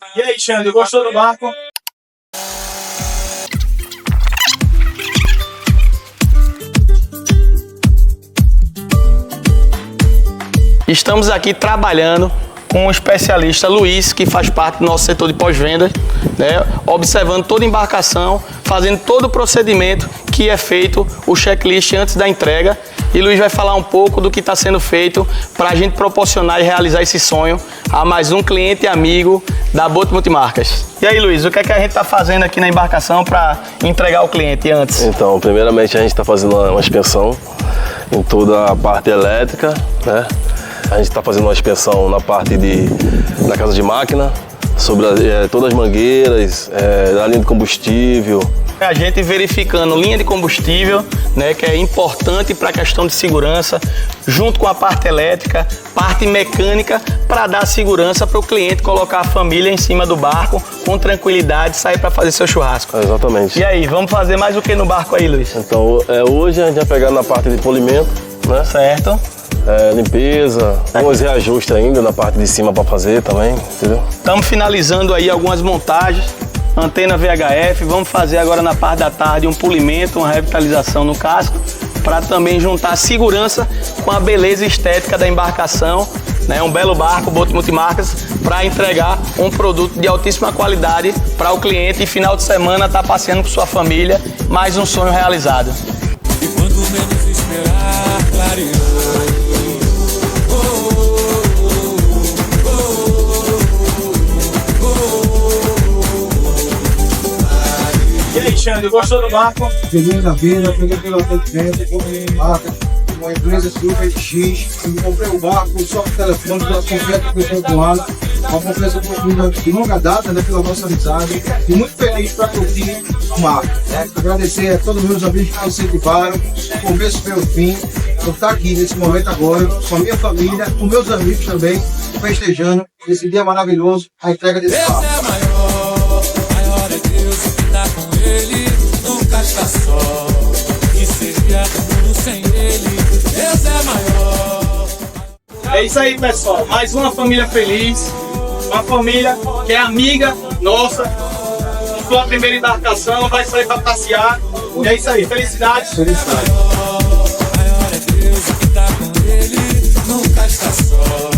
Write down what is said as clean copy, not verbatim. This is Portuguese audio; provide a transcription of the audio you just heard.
E aí, Xande, gostou do barco? Estamos aqui trabalhando com o especialista Luiz, que faz parte do nosso setor de pós-vendas, né? Observando toda a embarcação, fazendo todo o procedimento que é feito, o checklist antes da entrega. E Luiz vai falar um pouco do que está sendo feito para a gente proporcionar e realizar esse sonho a mais um cliente e amigo da Boto Multimarcas. E aí, Luiz, o que é que a gente está fazendo aqui na embarcação para entregar ao cliente antes? Então, primeiramente a gente está fazendo uma inspeção em toda a parte elétrica, né? A gente está fazendo uma inspeção na casa de máquina, sobre todas as mangueiras, a linha de combustível. A gente verificando linha de combustível, né, que é importante para a questão de segurança, junto com a parte elétrica, parte mecânica, para dar segurança para o cliente colocar a família em cima do barco com tranquilidade e sair para fazer seu churrasco. Exatamente. E aí, vamos fazer mais o que no barco aí, Luiz? Então, hoje a gente vai pegar na parte de polimento, né? Certo. Limpeza, alguns reajustes ainda na parte de cima para fazer também, entendeu? Estamos finalizando aí algumas montagens, antena VHF, vamos fazer agora na parte da tarde um polimento, uma revitalização no casco, para também juntar segurança com a beleza estética da embarcação, né? Um belo barco, Boto Multimarcas, para entregar um produto de altíssima qualidade para o cliente e final de semana tá passeando com sua família, mais um sonho realizado. E quando menos esperar, clareou. E aí, Xande, gostou do barco? Feliz da vida, peguei pelo atendimento, comprei marca, uma empresa Super X, eu comprei o barco, só o telefone, pela confiança que eu tenho com ela, uma confiança de longa data, né, pela nossa amizade, e muito feliz para curtir a marca, né? Agradecer a todos os meus amigos que me incentivaram, do começo pelo fim, por estar aqui nesse momento agora, com a minha família, com meus amigos também, festejando esse dia maravilhoso, a entrega desse barco. Deus é maior é Deus que tá com ele, nunca está só. Que seria tudo sem ele, Deus é maior. É isso aí, pessoal. Mais uma família feliz, uma família que é amiga nossa, sua primeira embarcação, vai sair para passear. E é isso aí, felicidades. Felicidade. Maior é Deus que tá com ele, nunca está só.